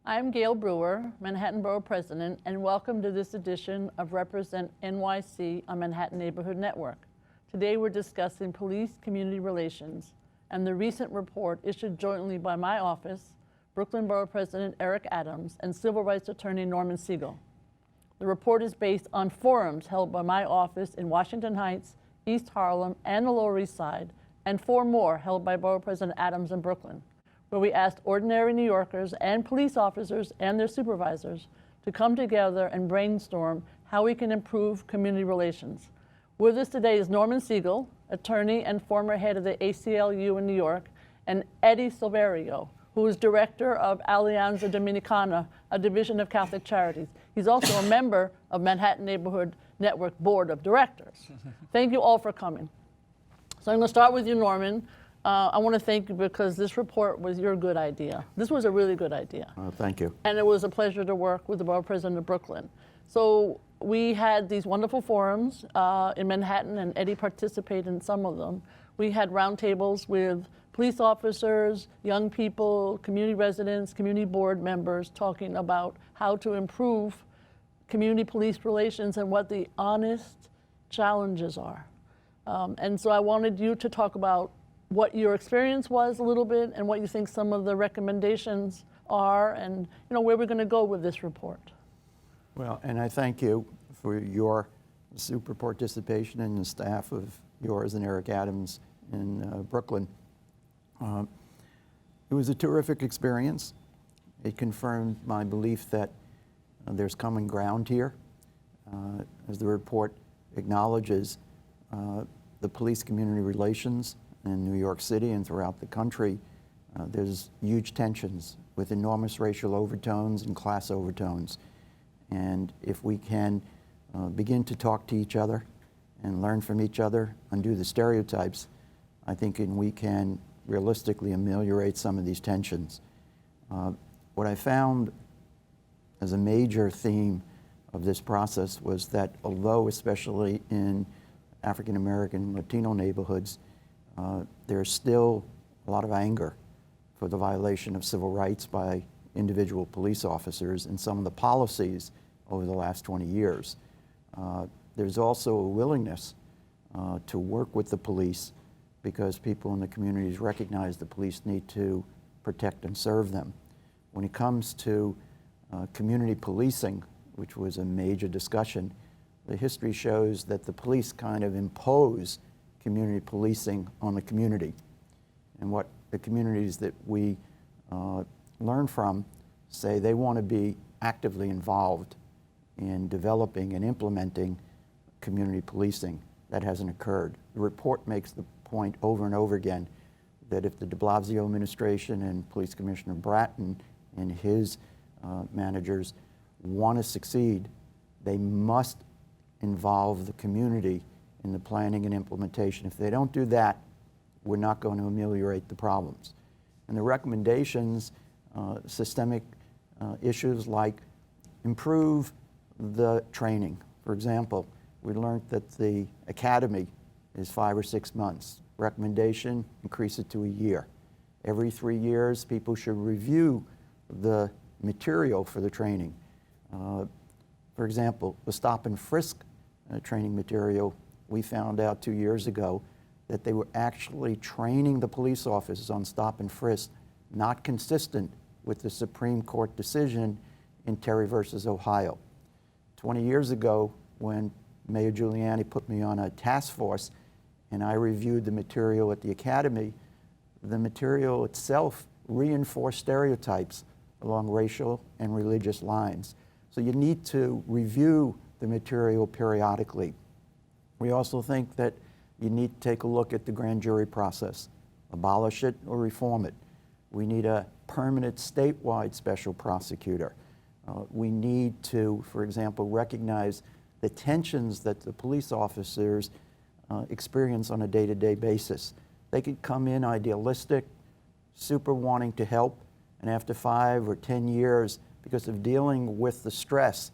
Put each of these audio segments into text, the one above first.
I'm Gale Brewer, Manhattan Borough President, and welcome to this edition of Represent NYC on Manhattan Neighborhood Network. Today we're discussing police-community relations and the recent report issued jointly by my office, Brooklyn Borough President Eric Adams, and Civil Rights Attorney Norman Siegel. The report is based on forums held by my office in Washington Heights, East Harlem, and the Lower East Side, and 4 more held by Borough President Adams in Brooklyn, where we asked ordinary New Yorkers and police officers and their supervisors to come together and brainstorm how we can improve community relations. With us today is Norman Siegel, attorney and former head of the ACLU in New York, and Eddie Silverio, who is director of Alianza Dominicana, a division of Catholic Charities. He's also a member of Manhattan Neighborhood Network Board of Directors. Thank you all for coming. So I'm going to start with you, Norman. I want to thank you because this report was your good idea. This was a really good idea. Thank you. And it was a pleasure to work with the Borough President of Brooklyn. So we had these wonderful forums in Manhattan, and Eddie participated in some of them. We had roundtables with police officers, young people, community residents, community board members talking about how to improve community police relations and what the honest challenges are. And so I wanted you to talk about what your experience was a little bit and what you think some of the recommendations are, and where we're going to go with this report. Well, and I thank you for your super participation and the staff of yours and Eric Adams in Brooklyn. It was a terrific experience. It confirmed my belief that there's common ground here. As the report acknowledges, the police community relations in New York City and throughout the country, there's huge tensions with enormous racial overtones and class overtones. And if we can begin to talk to each other and learn from each other, undo the stereotypes, I think we can realistically ameliorate some of these tensions. What I found as a major theme of this process was that although, especially in African American Latino neighborhoods, there's still a lot of anger for the violation of civil rights by individual police officers and some of the policies over the last 20 years. There's also a willingness to work with the police because people in the communities recognize the police need to protect and serve them. When it comes to community policing, which was a major discussion, the history shows that the police kind of impose community policing on the community. And what the communities that we learn from say they want to be actively involved in developing and implementing community policing. That hasn't occurred. The report makes the point over and over again that if the de Blasio administration and Police Commissioner Bratton and his managers want to succeed, they must involve the community in the planning and implementation. If they don't do that, we're not going to ameliorate the problems. And the recommendations, systemic issues like improve the training. For example, we learned that the academy is 5 or 6 months. Recommendation, increase it to a year. Every 3 years, people should review the material for the training. For example, the stop and frisk training material, we found out 2 years ago that they were actually training the police officers on stop and frisk, not consistent with the Supreme Court decision in Terry versus Ohio. 20 years ago, when Mayor Giuliani put me on a task force and I reviewed the material at the academy, the material itself reinforced stereotypes along racial and religious lines. So you need to review the material periodically. We also think that you need to take a look at the grand jury process, abolish it or reform it. We need a permanent statewide special prosecutor. We need to, for example, recognize the tensions that the police officers experience on a day-to-day basis. They could come in idealistic, super wanting to help, and after 5 or 10 years, because of dealing with the stress,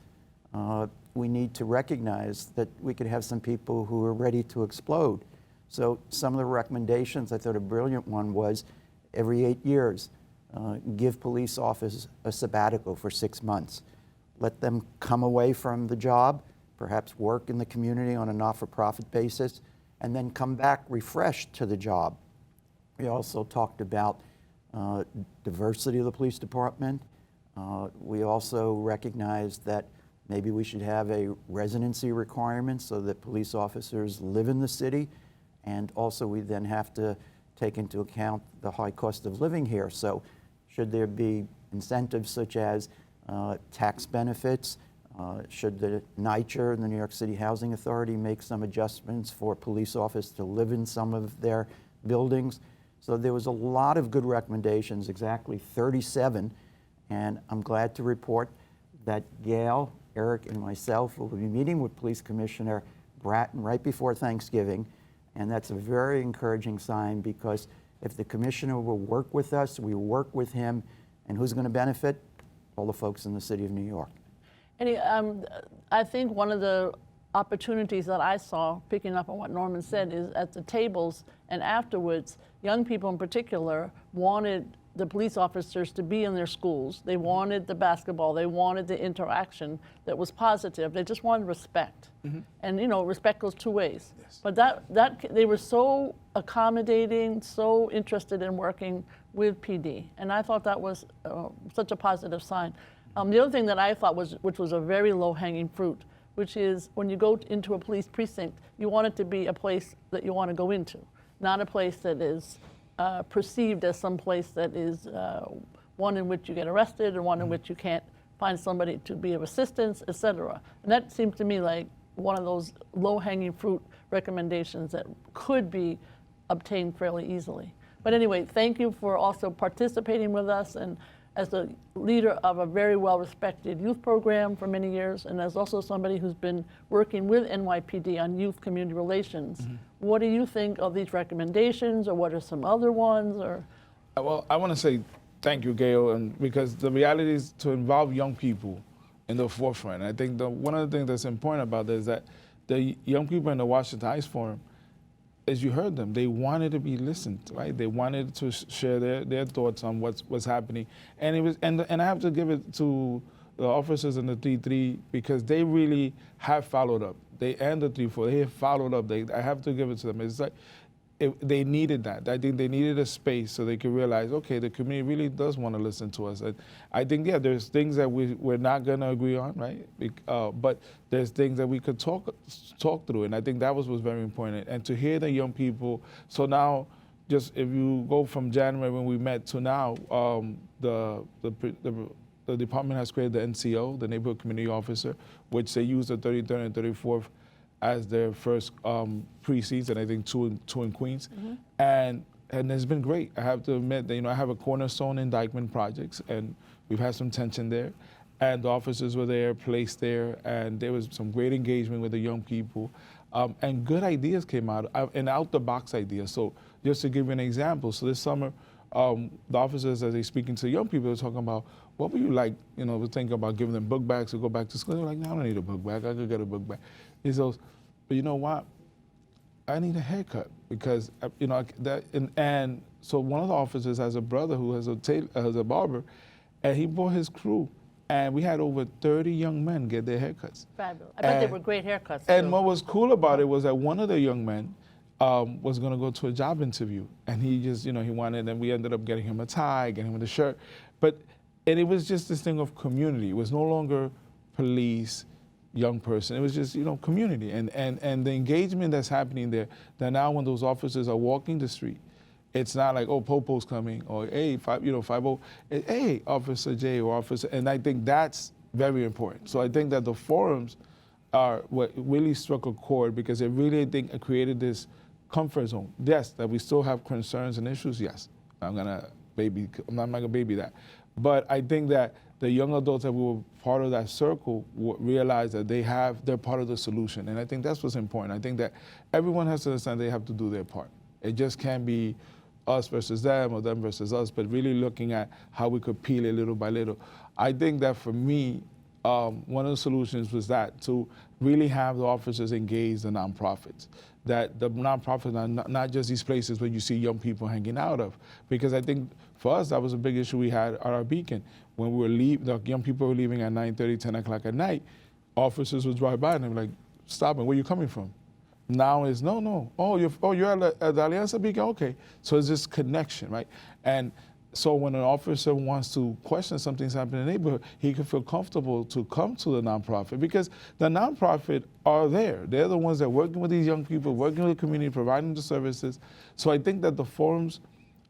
we need to recognize that we could have some people who are ready to explode. So some of the recommendations, I thought a brilliant one was every 8 years, give police officers a sabbatical for 6 months. Let them come away from the job, perhaps work in the community on a not-for-profit basis, and then come back refreshed to the job. We also talked about diversity of the police department. We also recognized that maybe we should have a residency requirement so that police officers live in the city, and also we then have to take into account the high cost of living here. So should there be incentives such as tax benefits? Should the NYCHR, the New York City Housing Authority, make some adjustments for police officers to live in some of their buildings? So there was a lot of good recommendations, exactly 37, and I'm glad to report that Gale, Eric, and myself will be meeting with Police Commissioner Bratton right before Thanksgiving, and that's a very encouraging sign, because if the commissioner will work with us, we work with him, and who's going to benefit? All the folks in the city of New York. Eddie, I think one of the opportunities that I saw, picking up on what Norman said, is at the tables and afterwards, young people in particular wanted the police officers to be in their schools. They wanted the basketball. They wanted the interaction that was positive. They just wanted respect. And you know, respect goes two ways. Yes. But that they were so accommodating, so interested in working with PD. And I thought that was such a positive sign. The other thing that I thought was, which was a very low-hanging fruit, which is when you go into a police precinct, you want it to be a place that you want to go into, not a place that is perceived as some place that is one in which you get arrested or one in which you can't find somebody to be of assistance, et cetera. And that seems to me like one of those low-hanging fruit recommendations that could be obtained fairly easily. But anyway, thank you for also participating with us, and as the leader of a very well-respected youth program for many years, and as also somebody who's been working with NYPD on youth community relations. What do you think of these recommendations, or what are some other ones? Or Well, I want to say thank you, Gail, and because the reality is to involve young people in the forefront. I think one of the things that's important about this is that the young people in the Washington Heights Forum, as you heard them, they wanted to be listened, right? They wanted to share their thoughts on what's happening, and it was and I have to give it to the officers in the 3-3 because they really have followed up. They and the 3-4, they have followed up. I have to give it to them. It's like they needed that. I think they needed a space so they could realize, okay, the community really does want to listen to us. I think, yeah, there's things that we're not going to agree on, right? But there's things that we could talk through, and I think that was very important. And to hear the young people, so now, just if you go from January when we met to now, the department has created the NCO, the Neighborhood Community Officer, which they use the 33rd and 34th as their first precincts, and I think two in Queens, and it's been great. I have to admit that I have a cornerstone in Dyckman projects, and we've had some tension there, and the officers were there, placed there, and there was some great engagement with the young people, and good ideas came out, and out-the-box ideas. So just to give you an example, so this summer, the officers, as they're speaking to young people, are talking about, what would you like, we're thinking about giving them book bags to go back to school. They're like, no, I don't need a book bag, I could get a book bag. He says, but you know what? I need a haircut because and so one of the officers has a brother who has a barber, and he brought his crew, and we had over 30 young men get their haircuts. fabulous. I bet they were great haircuts. And too. what was cool about it was that one of the young men was going to go to a job interview, and he just he wanted, and we ended up getting him a tie, getting him a shirt, and it was just this thing of community. It was no longer police, young person. It was just, community. And the engagement that's happening there, that now when those officers are walking the street, it's not like, oh, Popo's coming, or hey, 50, hey, Officer J or Officer, and I think that's very important. So I think that the forums are what really struck a chord, because it really, I think, created this comfort zone. Yes, that we still have concerns and issues, yes. I'm not gonna baby that. But I think that the young adults that were part of that circle realize that they're part of the solution. And I think that's what's important. I think that everyone has to understand they have to do their part. It just can't be us versus them or them versus us, but really looking at how we could peel it little by little. I think that for me, one of the solutions was that to really have the officers engage the nonprofits. that the nonprofits are not just these places where you see young people hanging out of. Because I think for us, that was a big issue we had at our Beacon. When we were leaving, the young people were leaving at 9:30, 10 o'clock at night, officers would drive by and they were like, stop it, where you coming from? Now is no. Oh, you're at the Alianza Beacon? Okay. So it's this connection, right? And so when an officer wants to question something's happening in the neighborhood, he can feel comfortable to come to the nonprofit because the nonprofit are there. They're the ones that are working with these young people, working with the community, providing the services. So I think that the forums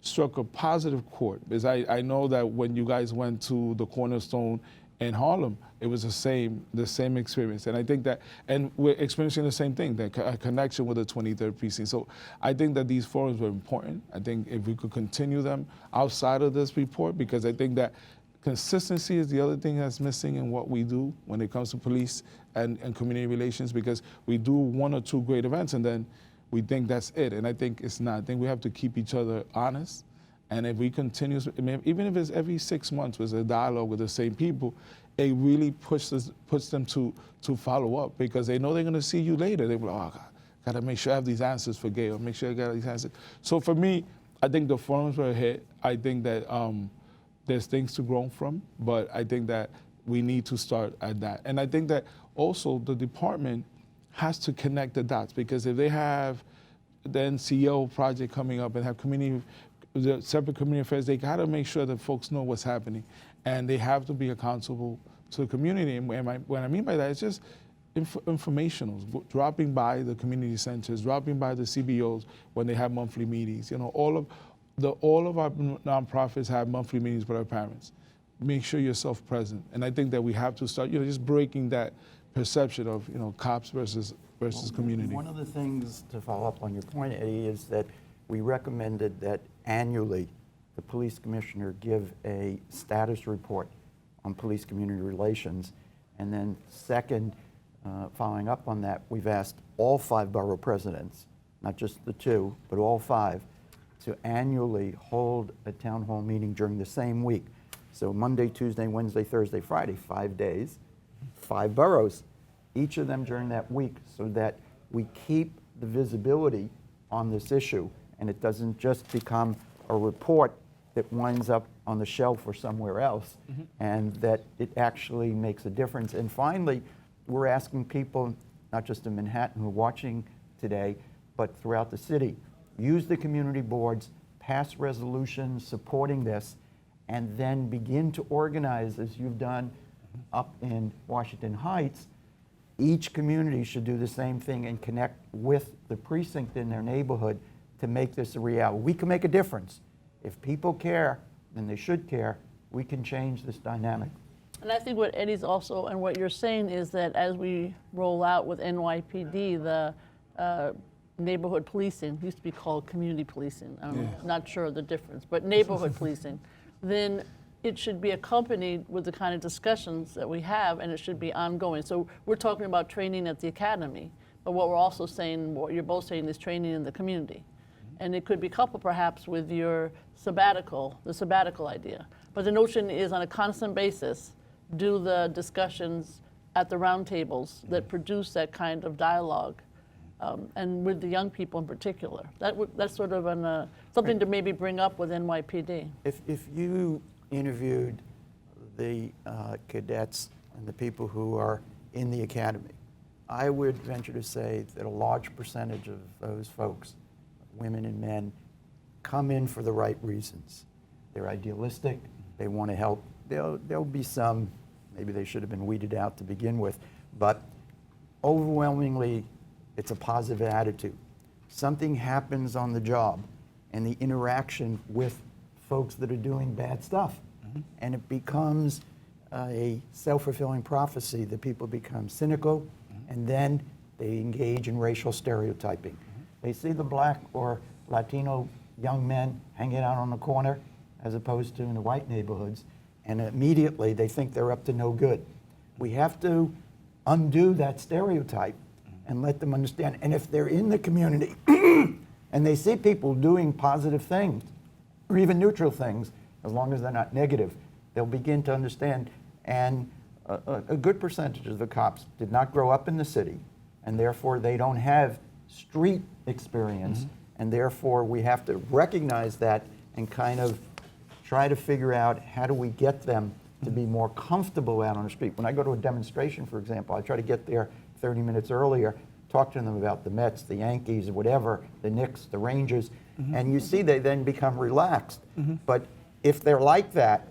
struck a positive chord because I know that when you guys went to the Cornerstone in Harlem, it was the same experience. And I think that, and we're experiencing the same thing, that a connection with the 23rd precinct. So I think that these forums were important. I think if we could continue them outside of this report, because I think that consistency is the other thing that's missing in what we do when it comes to police and community relations, because we do one or two great events and then we think that's it. And I think it's not. I think we have to keep each other honest. And if we continue, even if it's every 6 months with a dialogue with the same people, it really puts them to follow up because they know they're going to see you later. They're like, oh, God, got to make sure I have these answers for Gale, make sure I got these answers. So for me, I think the forums were a hit. I think that there's things to grow from, but I think that we need to start at that. And I think that also the department has to connect the dots because if they have the NCO project coming up and have the separate community affairs, they got to make sure that folks know what's happening, and they have to be accountable to the community. And what I mean by that is just informationals, dropping by the community centers, dropping by the CBOs when they have monthly meetings. You know, all of our nonprofits have monthly meetings with our parents. Make sure you're self-present, and I think that we have to start, just breaking that perception of cops versus community. One of the things to follow up on your point, Eddie, is that we recommended that annually the police commissioner give a status report on police community relations. And then second, following up on that, we've asked all 5 borough presidents, not just the 2, but all 5, to annually hold a town hall meeting during the same week. So Monday, Tuesday, Wednesday, Thursday, Friday, 5 days, 5 boroughs, each of them during that week, so that we keep the visibility on this issue and it doesn't just become a report that winds up on the shelf or somewhere else, and that it actually makes a difference. And finally, we're asking people, not just in Manhattan who are watching today, but throughout the city, use the community boards, pass resolutions supporting this, and then begin to organize, as you've done up in Washington Heights. Each community should do the same thing and connect with the precinct in their neighborhood to make this a reality. We can make a difference. If people care, and they should care, we can change this dynamic. And I think what Eddie's also, and what you're saying is that as we roll out with NYPD, the neighborhood policing, used to be called community policing, I'm not sure of the difference, but neighborhood policing, then it should be accompanied with the kind of discussions that we have, and it should be ongoing. So we're talking about training at the academy, but what we're also saying, what you're both saying, is training in the community. And it could be coupled perhaps with your sabbatical, the sabbatical idea. But the notion is on a constant basis, do the discussions at the roundtables that produce that kind of dialogue, and with the young people in particular. That's sort of something to maybe bring up with NYPD. If you interviewed the cadets and the people who are in the academy, I would venture to say that a large percentage of those folks, women and men, come in for the right reasons. They're idealistic, they want to help. There'll be some, maybe they should have been weeded out to begin with, but overwhelmingly, it's a positive attitude. Something happens on the job and the interaction with folks that are doing bad stuff, and it becomes a self-fulfilling prophecy that people become cynical, and then they engage in racial stereotyping. They see the black or Latino young men hanging out on the corner as opposed to in the white neighborhoods, and immediately they think they're up to no good. We have to undo that stereotype and let them understand. And if they're in the community and they see people doing positive things or even neutral things, as long as they're not negative, they'll begin to understand. And a good percentage of the cops did not grow up in the city, and therefore they don't have street experience, and therefore we have to recognize that and kind of try to figure out how do we get them to be more comfortable out on the street. When I go to a demonstration, for example, I try to get there 30 minutes earlier, talk to them about the Mets, the Yankees, whatever, the Knicks, the Rangers, and you see they then become relaxed. But if they're like that,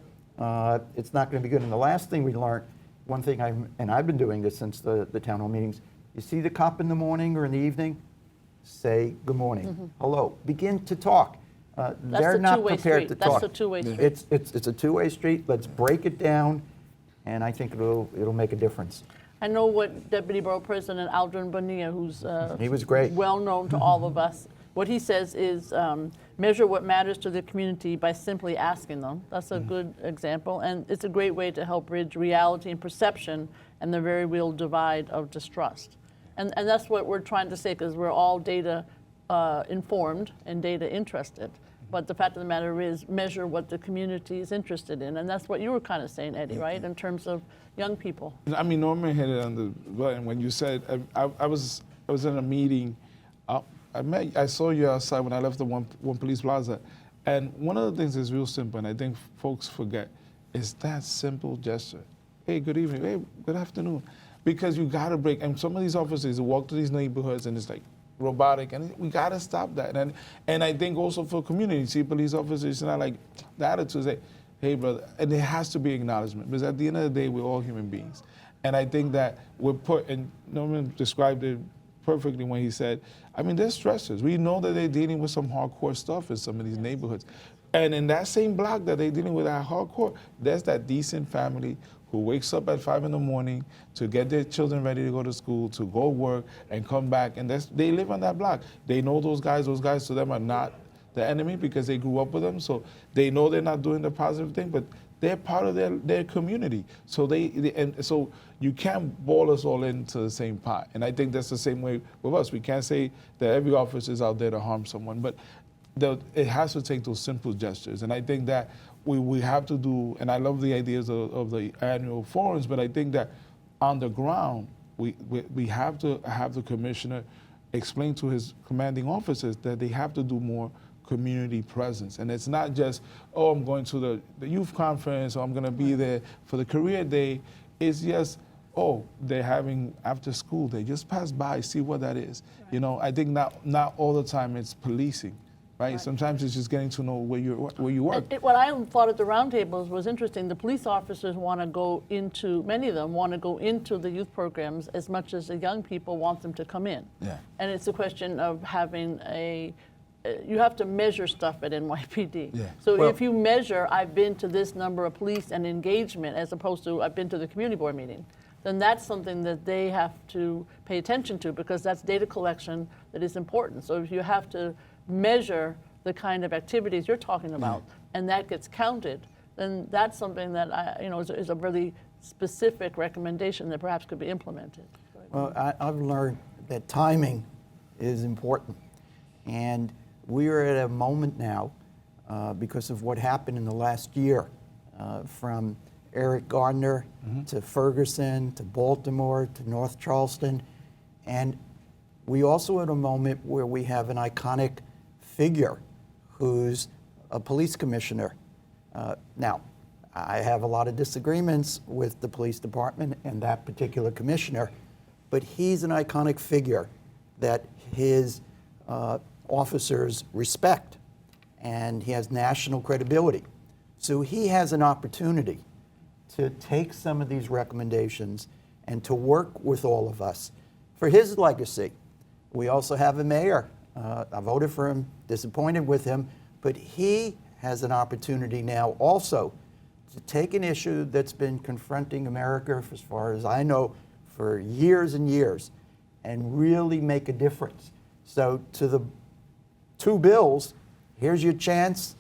it's not going to be good. And the last thing we learned, one thing I've been doing this since the town hall meetings, you see the cop in the morning or in the evening, say good morning, hello, begin to talk. They're not prepared to talk. That's a two-way street. It's a two-way street. Let's break it down, and I think it'll make a difference. I know what Deputy Borough President Aldrin Bonilla, who's He was great. well known to all of us, what he says is measure what matters to the community by simply asking them. That's a good example, and it's a great way to help bridge reality and perception and the very real divide of distrust. And that's what we're trying to say, because we're all data informed and data interested. But the fact of the matter is, measure what the community is interested in. And that's what you were kind of saying, Eddie, right, in terms of young people. I mean, Norman hit it on the button when you said, I was in a meeting. I saw you outside when I left the one Police Plaza. And one of the things is real simple, and I think folks forget, is that simple gesture. Hey, good evening. Hey, good afternoon. Because you got to break, and some of these officers walk to these neighborhoods and it's like, robotic, and we got to stop that. And I think also for community, see police officers, it's not like the attitude is like, hey brother, and there has to be acknowledgement, because at the end of the day, we're all human beings. And I think that we're put, and Norman described it perfectly when he said, I mean, there's stressors. We know that they're dealing with some hardcore stuff in some of these neighborhoods. And in that same block that they're dealing with that hardcore, there's that decent family who wakes up at 5 in the morning to get their children ready to go to school, to go work, and come back. And they live on that block. They know those guys to them are not the enemy because they grew up with them. So they know they're not doing the positive thing, but they're part of their community. So so you can't ball us all into the same pot. And I think that's the same way with us. We can't say that every officer is out there to harm someone, but it has to take those simple gestures. And I think that we have to do, and I love the ideas of the annual forums, but I think that on the ground, we have to have the commissioner explain to his commanding officers that they have to do more community presence. And it's not just, oh, I'm going to the youth conference, or I'm going to be there for the career day. It's just, oh, they're having after school day. Just pass by, see what that is. Right. You know, I think not all the time it's policing. Right? Sometimes it's just getting to know where you work. What I thought at the roundtables was interesting. The police officers want to go into, many of them want to go into the youth programs as much as the young people want them to come in. Yeah. And it's a question of having you have to measure stuff at NYPD. Yeah. So if you measure, I've been to this number of police and engagement, as opposed to I've been to the community board meeting, then that's something that they have to pay attention to, because that's data collection that is important. So if you have to measure the kind of activities you're talking about, and that gets counted, then that's something that is a really specific recommendation that perhaps could be implemented. Well, I've learned that timing is important, and we are at a moment now because of what happened in the last year, from Eric Gardner to Ferguson to Baltimore to North Charleston, and we also at a moment where we have an iconic figure who's a police commissioner. Now, I have a lot of disagreements with the police department and that particular commissioner, but he's an iconic figure that his officers respect, and he has national credibility. So he has an opportunity to take some of these recommendations and to work with all of us for his legacy. We also have a mayor. I voted for him, disappointed with him, but he has an opportunity now also to take an issue that's been confronting America, as far as I know, for years and years, and really make a difference. So to the two bills, here's your chance.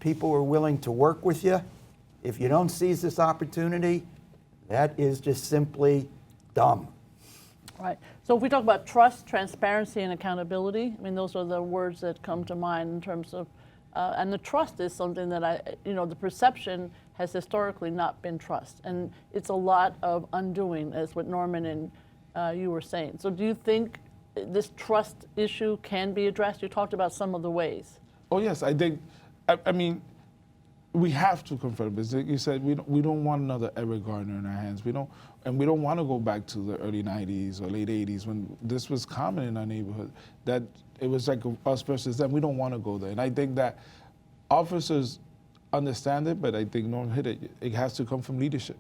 People are willing to work with you. If you don't seize this opportunity, that is just simply dumb. Right. So if we talk about trust, transparency, and accountability, I mean, those are the words that come to mind in terms of, and the trust is something that the perception has historically not been trust. And it's a lot of undoing, as what Norman and you were saying. So do you think this trust issue can be addressed? You talked about some of the ways. Oh yes, I think. I mean, we have to confront it. Like you said, we don't want another Eric Garner in our hands. We don't want to go back to the early '90s or late '80s when this was common in our neighborhood. That it was like us versus them. We don't want to go there. And I think that officers understand it, but I think Norm hit it. It has to come from leadership.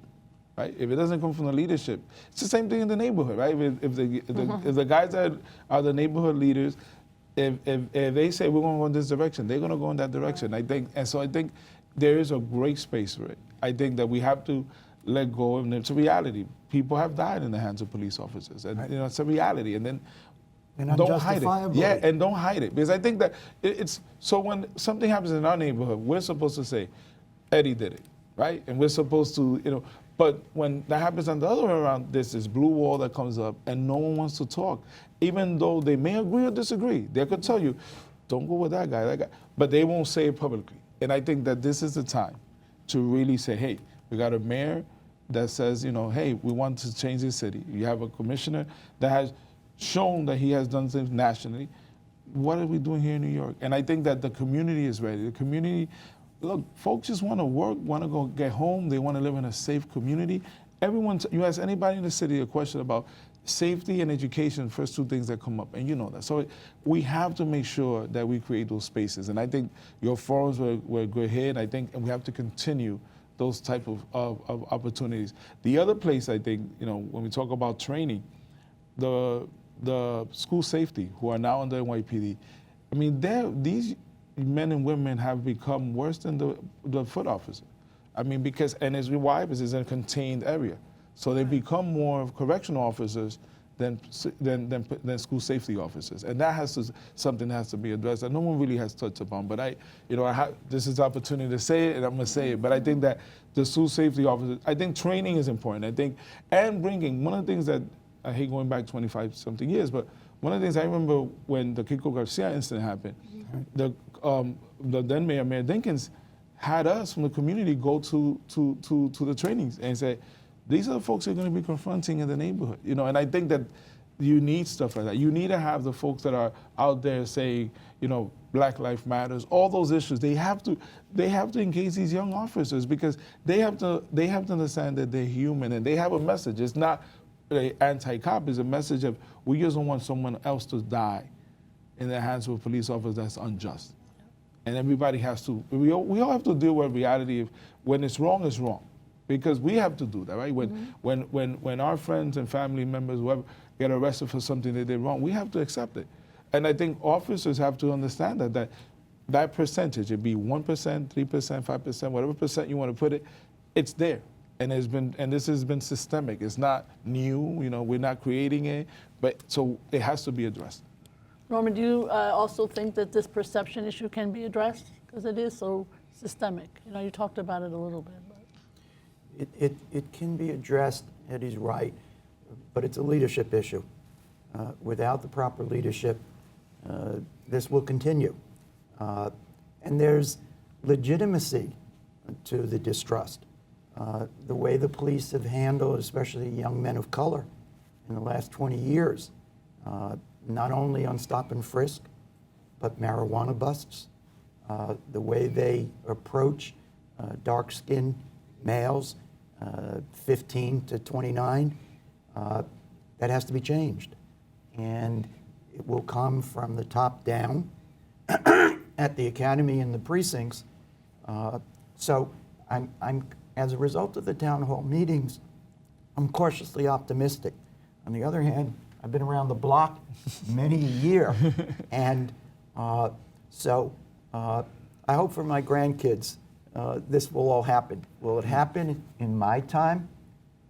Right? If it doesn't come from the leadership, it's the same thing in the neighborhood, right? If the guys that are the neighborhood leaders, if they say we're going to go in this direction, they're going to go in that direction. I think there is a great space for it. I think that we have to let go, and it's a reality. People have died in the hands of police officers, and right. it's a reality. And then And don't hide it. unjustifiably. Yeah, and don't hide it, because I think that it's so when something happens in our neighborhood, we're supposed to say, Eddie did it, right? And we're supposed to, But when that happens on the other way around, there's this blue wall that comes up and no one wants to talk. Even though they may agree or disagree. They could tell you, don't go with that guy. But they won't say it publicly. And I think that this is the time to really say, hey, we got a mayor that says, hey, we want to change the city. You have a commissioner that has shown that he has done things nationally. What are we doing here in New York? And I think that the community is ready. The community, look, folks just want to work, want to go get home. They want to live in a safe community. You ask anybody in the city a question about safety and education, first two things that come up, and you know that. So we have to make sure that we create those spaces. And I think your forums were a good hit. I think, and we have to continue those type of opportunities. The other place, I think, when we talk about training, the school safety who are now under NYPD, I mean, these men and women have become worse than the foot officer. I mean, and it's why? Because it's in a contained area. So they become more of correctional officers than school safety officers. And that something that has to be addressed that no one really has touched upon. But this is the opportunity to say it, and I'm gonna say it. But I think that the school safety officers, I think training is important. I think, and bringing, one of the things that, I hate going back 25 something years, but one of the things I remember when the Kiko Garcia incident happened, the then Mayor Dinkins had us from the community go to the trainings and say, these are the folks you're going to be confronting in the neighborhood, And I think that you need stuff like that. You need to have the folks that are out there saying, Black Lives Matters, all those issues. They have to engage these young officers because they have to understand that they're human and they have a message. It's not an anti-cop. It's a message of we just don't want someone else to die in the hands of a police officer that's unjust. And everybody has to. We all have to deal with reality. When it's wrong, it's wrong. Because we have to do that, right? When our friends and family members, whoever, get arrested for something they did wrong, we have to accept it. And I think officers have to understand that percentage, it be 1%, 3%, 5%, whatever percent you want to put it, it's there. And this has been systemic. It's not new, we're not creating it, but so it has to be addressed. Norman, do you also think that this perception issue can be addressed? Because it is so systemic. You talked about it a little bit. But. It can be addressed, Eddie's right, but it's a leadership issue. Without the proper leadership, this will continue. And there's legitimacy to the distrust. The way the police have handled, especially young men of color, in the last 20 years, not only on stop and frisk, but marijuana busts, the way they approach dark-skinned males, 15 to 29, that has to be changed. And it will come from the top down at the academy and the precincts. So I'm as a result of the town hall meetings, I'm cautiously optimistic. On the other hand, I've been around the block many a year. And so I hope for my grandkids this will all happen. Will it happen in my time?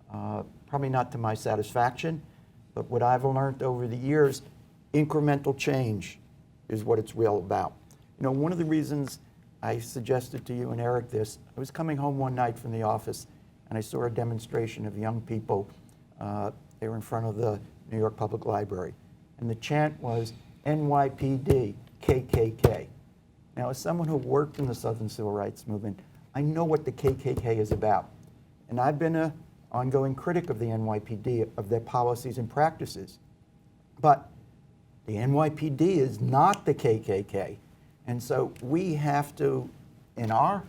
Probably not to my satisfaction, but what I've learned over the years, incremental change is what it's real about. One of the reasons I suggested to you and Eric this, I was coming home one night from the office and I saw a demonstration of young people. They were in front of the New York Public Library. And the chant was NYPD, KKK. Now, as someone who worked in the Southern Civil Rights Movement, I know what the KKK is about. And I've been an ongoing critic of the NYPD, of their policies and practices. But The NYPD is not the KKK. And so we have to, in our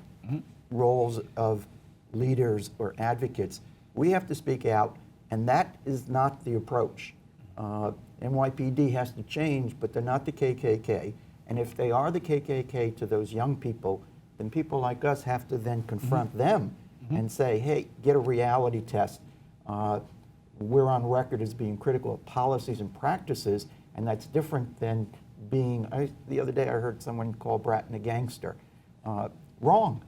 roles of leaders or advocates, we have to speak out, and that is not the approach. NYPD has to change, but they're not the KKK. And if they are the KKK to those young people, then people like us have to then confront them and say, hey, get a reality test. We're on record as being critical of policies and practices, and that's different than being, the other day I heard someone call Bratton a gangster. Wrong.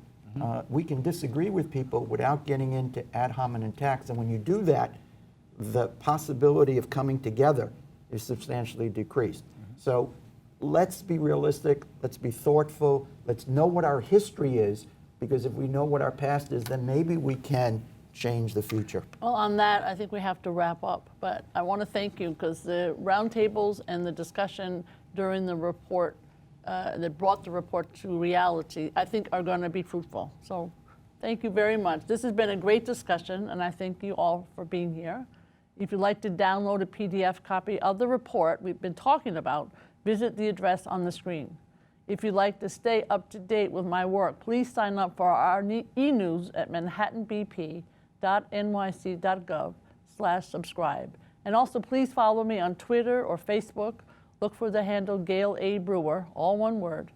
We can disagree with people without getting into ad hominem attacks, and when you do that, the possibility of coming together is substantially decreased. So let's be realistic, let's be thoughtful, let's know what our history is, because if we know what our past is, then maybe we can change the future. Well, on that, I think we have to wrap up, but I want to thank you because the roundtables and the discussion during the report that brought the report to reality, I think are going to be fruitful. So thank you very much. This has been a great discussion, and I thank you all for being here. If you'd like to download a PDF copy of the report we've been talking about, visit the address on the screen. If you'd like to stay up to date with my work, please sign up for our e-news at manhattanbp.nyc.gov/subscribe. And also please follow me on Twitter or Facebook. Look for the handle Gale A. Brewer, all one word.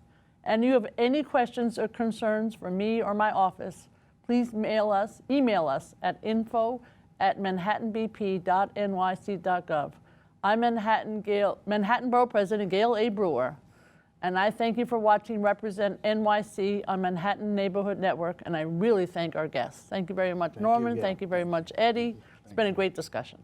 And if you have any questions or concerns for me or my office, please email us at info@manhattanbp.nyc.gov. I'm Manhattan Borough President Gale A. Brewer, and I thank you for watching Represent NYC on Manhattan Neighborhood Network, and I really thank our guests. Thank you very much, Norman. Gail. Thank you very much, Eddie. It's been a great discussion.